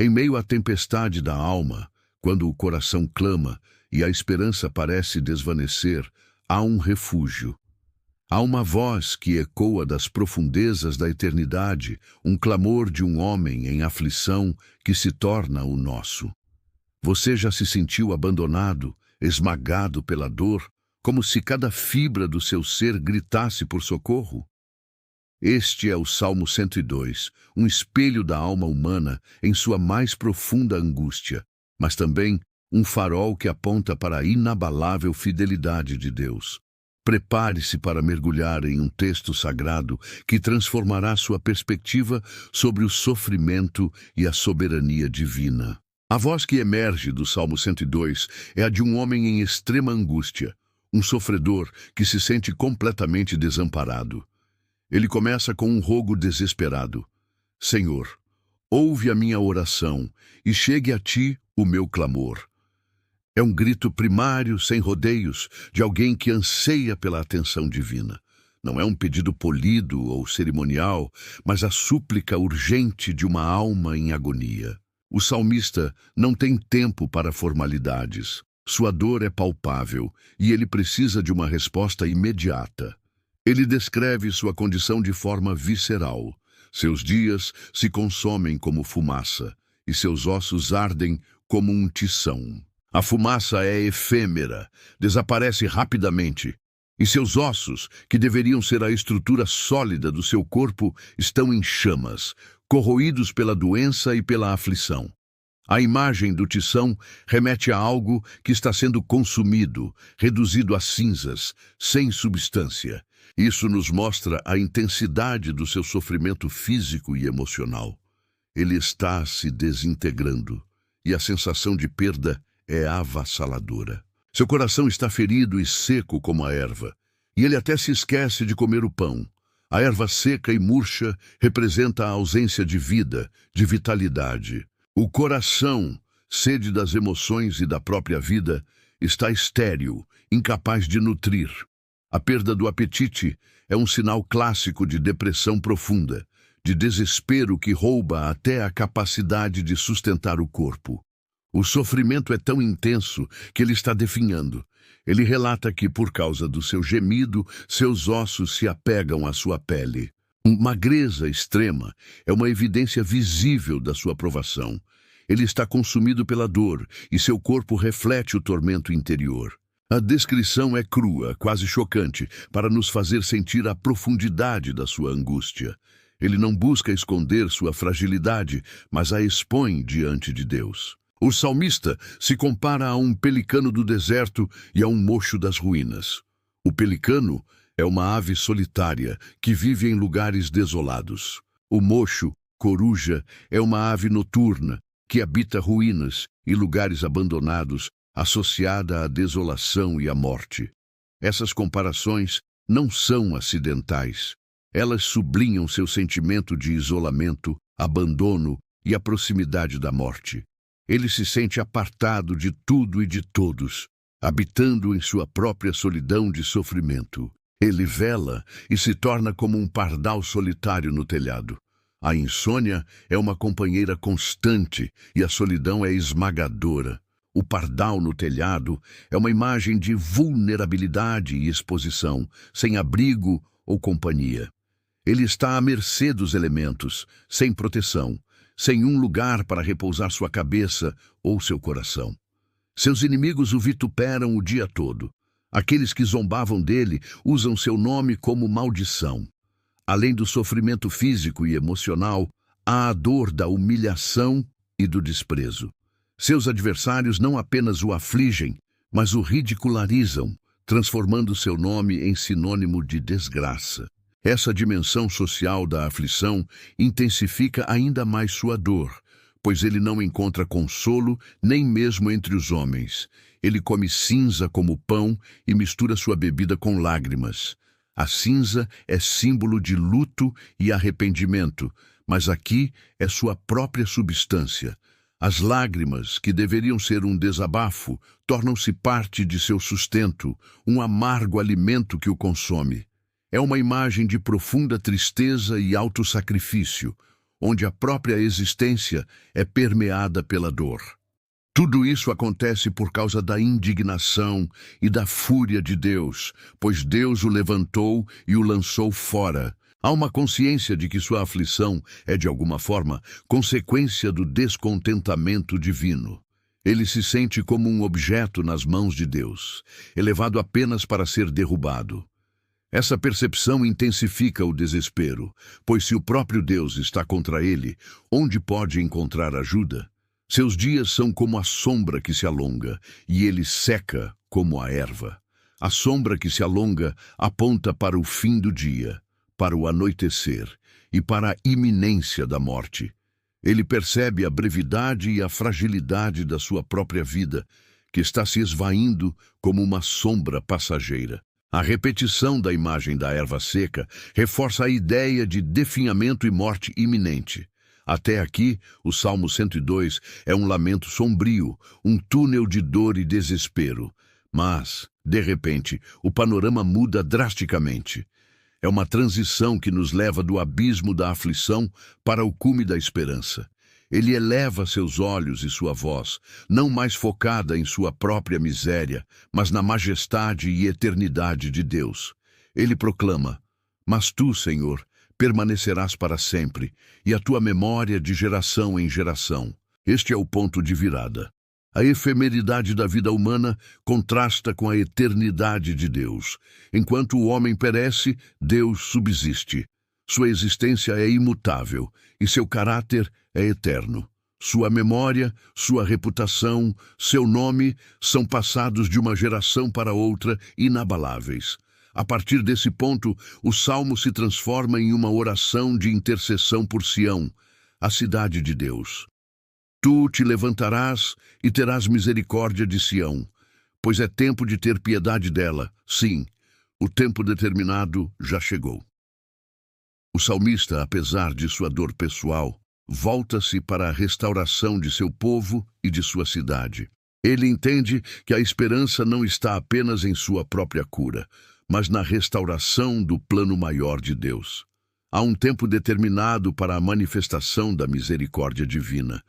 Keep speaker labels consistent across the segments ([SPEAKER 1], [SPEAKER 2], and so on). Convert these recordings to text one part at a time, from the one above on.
[SPEAKER 1] Em meio à tempestade da alma, quando o coração clama e a esperança parece desvanecer, há um refúgio. Há uma voz que ecoa das profundezas da eternidade, um clamor de um homem em aflição que se torna o nosso. Você já se sentiu abandonado, esmagado pela dor, como se cada fibra do seu ser gritasse por socorro? Este é o Salmo 102, um espelho da alma humana em sua mais profunda angústia, mas também um farol que aponta para a inabalável fidelidade de Deus. Prepare-se para mergulhar em um texto sagrado que transformará sua perspectiva sobre o sofrimento e a soberania divina. A voz que emerge do Salmo 102 é a de um homem em extrema angústia, um sofredor que se sente completamente desamparado. Ele começa com um rogo desesperado. Senhor, ouve a minha oração e chegue a ti o meu clamor. É um grito primário, sem rodeios, de alguém que anseia pela atenção divina. Não é um pedido polido ou cerimonial, mas a súplica urgente de uma alma em agonia. O salmista não tem tempo para formalidades. Sua dor é palpável e ele precisa de uma resposta imediata. Ele descreve sua condição de forma visceral. Seus dias se consomem como fumaça e seus ossos ardem como um tição. A fumaça é efêmera, desaparece rapidamente, e seus ossos, que deveriam ser a estrutura sólida do seu corpo, estão em chamas, corroídos pela doença e pela aflição. A imagem do tição remete a algo que está sendo consumido, reduzido a cinzas, sem substância. Isso nos mostra a intensidade do seu sofrimento físico e emocional. Ele está se desintegrando, e a sensação de perda é avassaladora. Seu coração está ferido e seco como a erva, e ele até se esquece de comer o pão. A erva seca e murcha representa a ausência de vida, de vitalidade. O coração, sede das emoções e da própria vida, está estéril, incapaz de nutrir. A perda do apetite é um sinal clássico de depressão profunda, de desespero que rouba até a capacidade de sustentar o corpo. O sofrimento é tão intenso que ele está definhando. Ele relata que, por causa do seu gemido, seus ossos se apegam à sua pele. Magreza extrema é uma evidência visível da sua provação. Ele está consumido pela dor e seu corpo reflete o tormento interior. A descrição é crua, quase chocante, para nos fazer sentir a profundidade da sua angústia. Ele não busca esconder sua fragilidade, mas a expõe diante de Deus. O salmista se compara a um pelicano do deserto e a um mocho das ruínas. O pelicano é uma ave solitária que vive em lugares desolados. O mocho, coruja, é uma ave noturna que habita ruínas e lugares abandonados, associada à desolação e à morte. Essas comparações não são acidentais. Elas sublinham seu sentimento de isolamento, abandono e a proximidade da morte. Ele se sente apartado de tudo e de todos, habitando em sua própria solidão de sofrimento. Ele vela e se torna como um pardal solitário no telhado. A insônia é uma companheira constante e a solidão é esmagadora. O pardal no telhado é uma imagem de vulnerabilidade e exposição, sem abrigo ou companhia. Ele está à mercê dos elementos, sem proteção, sem um lugar para repousar sua cabeça ou seu coração. Seus inimigos o vituperam o dia todo. Aqueles que zombavam dele usam seu nome como maldição. Além do sofrimento físico e emocional, há a dor da humilhação e do desprezo. Seus adversários não apenas o afligem, mas o ridicularizam, transformando seu nome em sinônimo de desgraça. Essa dimensão social da aflição intensifica ainda mais sua dor, pois ele não encontra consolo nem mesmo entre os homens. Ele come cinza como pão e mistura sua bebida com lágrimas. A cinza é símbolo de luto e arrependimento, mas aqui é sua própria substância. As lágrimas, que deveriam ser um desabafo, tornam-se parte de seu sustento, um amargo alimento que o consome. É uma imagem de profunda tristeza e autossacrifício. onde a própria existência é permeada pela dor. Tudo isso acontece por causa da indignação e da fúria de Deus, pois Deus o levantou e o lançou fora. Há uma consciência de que sua aflição é, de alguma forma, consequência do descontentamento divino. Ele se sente como um objeto nas mãos de Deus, elevado apenas para ser derrubado. Essa percepção intensifica o desespero, pois se o próprio Deus está contra ele, onde pode encontrar ajuda? Seus dias são como a sombra que se alonga, e ele seca como a erva. A sombra que se alonga aponta para o fim do dia, para o anoitecer e para a iminência da morte. Ele percebe a brevidade e a fragilidade da sua própria vida, que está se esvaindo como uma sombra passageira. A repetição da imagem da erva seca reforça a ideia de definhamento e morte iminente. Até aqui, o Salmo 102 é um lamento sombrio, um túnel de dor e desespero. Mas, de repente, o panorama muda drasticamente. É uma transição que nos leva do abismo da aflição para o cume da esperança. Ele eleva seus olhos e sua voz, não mais focada em sua própria miséria, mas na majestade e eternidade de Deus. Ele proclama: "Mas tu, Senhor, permanecerás para sempre, e a tua memória de geração em geração." Este é o ponto de virada. A efemeridade da vida humana contrasta com a eternidade de Deus. Enquanto o homem perece, Deus subsiste. Sua existência é imutável e seu caráter é eterno. Sua memória, sua reputação, seu nome são passados de uma geração para outra inabaláveis. A partir desse ponto, o Salmo se transforma em uma oração de intercessão por Sião, a cidade de Deus. Tu te levantarás e terás misericórdia de Sião, pois é tempo de ter piedade dela. Sim, o tempo determinado já chegou. O salmista, apesar de sua dor pessoal, volta-se para a restauração de seu povo e de sua cidade. Ele entende que a esperança não está apenas em sua própria cura, mas na restauração do plano maior de Deus. Há um tempo determinado para a manifestação da misericórdia divina.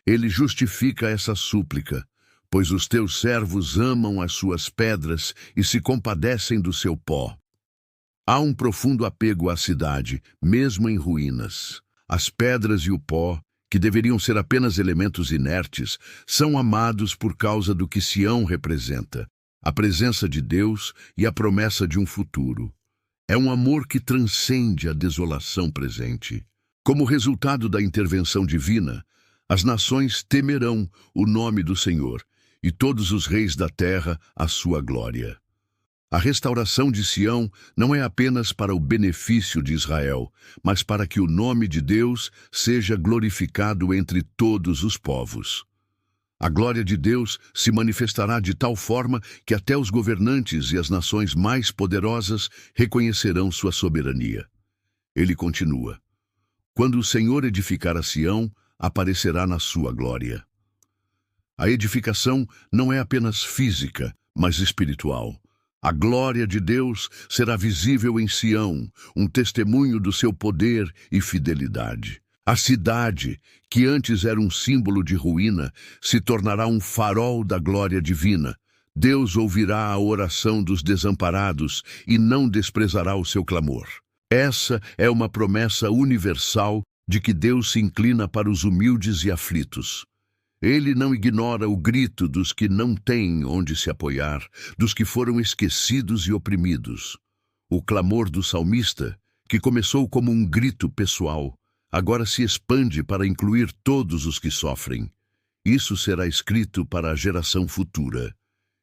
[SPEAKER 1] Ele justifica essa súplica, pois os teus servos amam as suas pedras e se compadecem do seu pó. Há um profundo apego à cidade, mesmo em ruínas. As pedras e o pó, que deveriam ser apenas elementos inertes, são amados por causa do que Sião representa, a presença de Deus e a promessa de um futuro. É um amor que transcende a desolação presente. Como resultado da intervenção divina, as nações temerão o nome do Senhor, e todos os reis da terra a sua glória. A restauração de Sião não é apenas para o benefício de Israel, mas para que o nome de Deus seja glorificado entre todos os povos. A glória de Deus se manifestará de tal forma que até os governantes e as nações mais poderosas reconhecerão sua soberania. Ele continua: "Quando o Senhor edificar a Sião, aparecerá na sua glória." A edificação não é apenas física, mas espiritual. A glória de Deus será visível em Sião, um testemunho do seu poder e fidelidade. A cidade, que antes era um símbolo de ruína, se tornará um farol da glória divina. Deus ouvirá a oração dos desamparados e não desprezará o seu clamor. Essa é uma promessa universal de que Deus se inclina para os humildes e aflitos. Ele não ignora o grito dos que não têm onde se apoiar, dos que foram esquecidos e oprimidos. O clamor do salmista, que começou como um grito pessoal, agora se expande para incluir todos os que sofrem. Isso será escrito para a geração futura,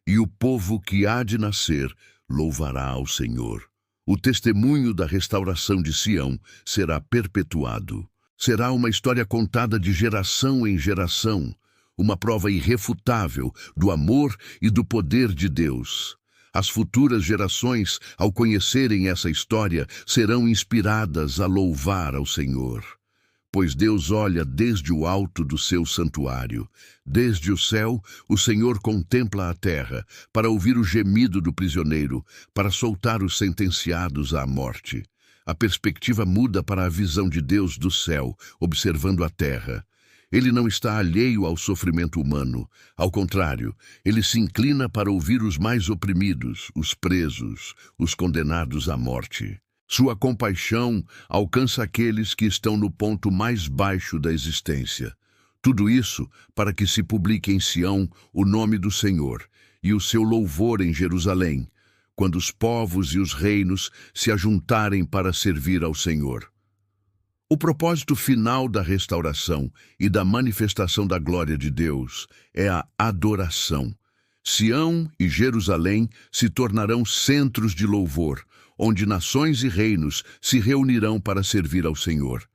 [SPEAKER 1] e o povo que há de nascer louvará ao Senhor. O testemunho da restauração de Sião será perpetuado. Será uma história contada de geração em geração, uma prova irrefutável do amor e do poder de Deus. As futuras gerações, ao conhecerem essa história, serão inspiradas a louvar ao Senhor. Pois Deus olha desde o alto do seu santuário. Desde o céu, o Senhor contempla a terra, para ouvir o gemido do prisioneiro, para soltar os sentenciados à morte. a perspectiva muda para a visão de Deus do céu, observando a terra. Ele não está alheio ao sofrimento humano. Ao contrário, ele se inclina para ouvir os mais oprimidos, os presos, os condenados à morte. Sua compaixão alcança aqueles que estão no ponto mais baixo da existência. Tudo isso para que se publique em Sião o nome do Senhor e o seu louvor em Jerusalém, quando os povos e os reinos se ajuntarem para servir ao Senhor. O propósito final da restauração e da manifestação da glória de Deus é a adoração. Sião e Jerusalém se tornarão centros de louvor, onde nações e reinos se reunirão para servir ao Senhor.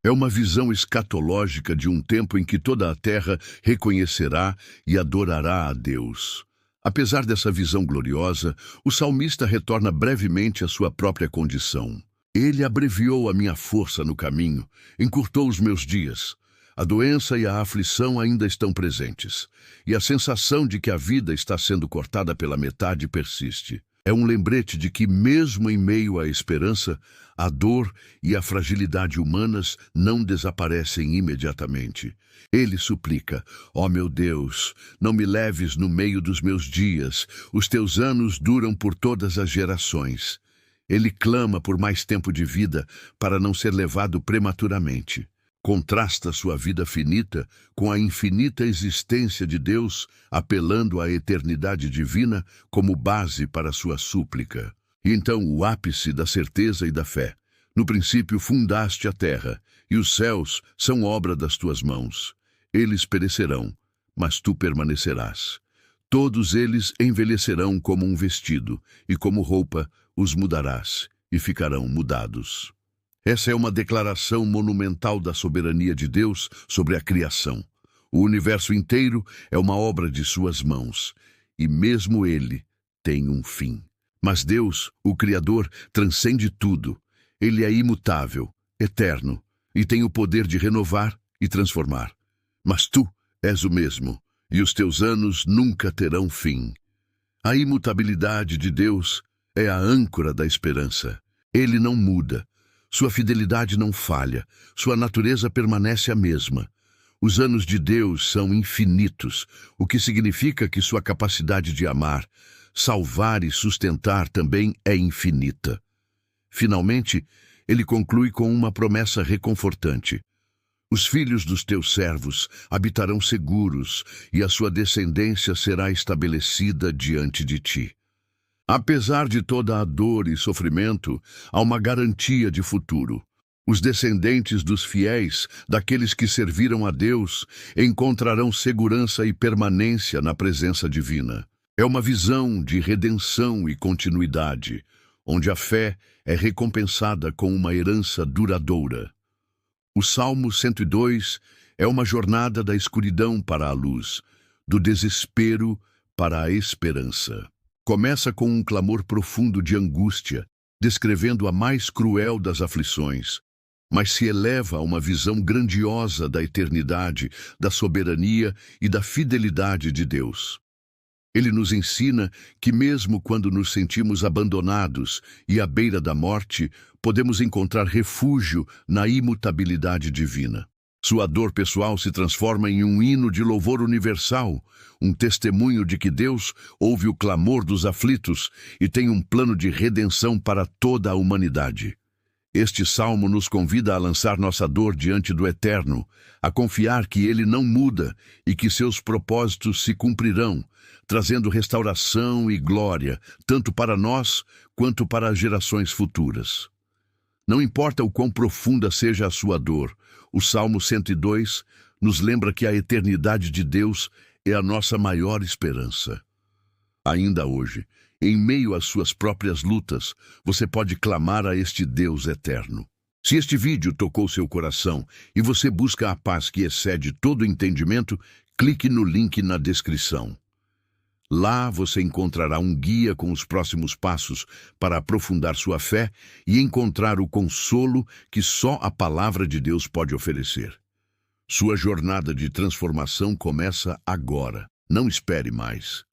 [SPEAKER 1] É uma visão escatológica de um tempo em que toda a terra reconhecerá e adorará a Deus. Apesar dessa visão gloriosa, o salmista retorna brevemente à sua própria condição. Ele abreviou a minha força no caminho, encurtou os meus dias. A doença e a aflição ainda estão presentes, e a sensação de que a vida está sendo cortada pela metade persiste. É um lembrete de que, mesmo em meio à esperança, a dor e a fragilidade humanas não desaparecem imediatamente. Ele suplica: ó meu Deus, não me leves no meio dos meus dias, os teus anos duram por todas as gerações. Ele clama por mais tempo de vida para não ser levado prematuramente. Contrasta sua vida finita com a infinita existência de Deus, apelando à eternidade divina como base para sua súplica. E então o ápice da certeza e da fé. No princípio fundaste a terra, e os céus são obra das tuas mãos. Eles perecerão, mas tu permanecerás. Todos eles envelhecerão como um vestido, e como roupa os mudarás, e ficarão mudados. Essa é uma declaração monumental da soberania de Deus sobre a criação. O universo inteiro é uma obra de suas mãos, e mesmo ele tem um fim. Mas Deus, o Criador, transcende tudo. Ele é imutável, eterno, e tem o poder de renovar e transformar. Mas tu és o mesmo, e os teus anos nunca terão fim. A imutabilidade de Deus é a âncora da esperança. Ele não muda. Sua fidelidade não falha, sua natureza permanece a mesma. Os anos de Deus são infinitos, o que significa que sua capacidade de amar, salvar e sustentar também é infinita. Finalmente, ele conclui com uma promessa reconfortante. Os filhos dos teus servos habitarão seguros, e a sua descendência será estabelecida diante de ti. Apesar de toda a dor e sofrimento, há uma garantia de futuro. Os descendentes dos fiéis, daqueles que serviram a Deus, encontrarão segurança e permanência na presença divina. É uma visão de redenção e continuidade, onde a fé é recompensada com uma herança duradoura. O Salmo 102 é uma jornada da escuridão para a luz, do desespero para a esperança. Começa com um clamor profundo de angústia, descrevendo a mais cruel das aflições, mas se eleva a uma visão grandiosa da eternidade, da soberania e da fidelidade de Deus. Ele nos ensina que mesmo quando nos sentimos abandonados e à beira da morte, podemos encontrar refúgio na imutabilidade divina. Sua dor pessoal se transforma em um hino de louvor universal, um testemunho de que Deus ouve o clamor dos aflitos e tem um plano de redenção para toda a humanidade. Este salmo nos convida a lançar nossa dor diante do Eterno, a confiar que Ele não muda e que seus propósitos se cumprirão, trazendo restauração e glória, tanto para nós quanto para as gerações futuras. Não importa o quão profunda seja a sua dor, o Salmo 102 nos lembra que a eternidade de Deus é a nossa maior esperança. Ainda hoje, em meio às suas próprias lutas, você pode clamar a este Deus eterno. Se este vídeo tocou seu coração e você busca a paz que excede todo entendimento, clique no link na descrição. Lá você encontrará um guia com os próximos passos para aprofundar sua fé e encontrar o consolo que só a palavra de Deus pode oferecer. Sua jornada de transformação começa agora. Não espere mais.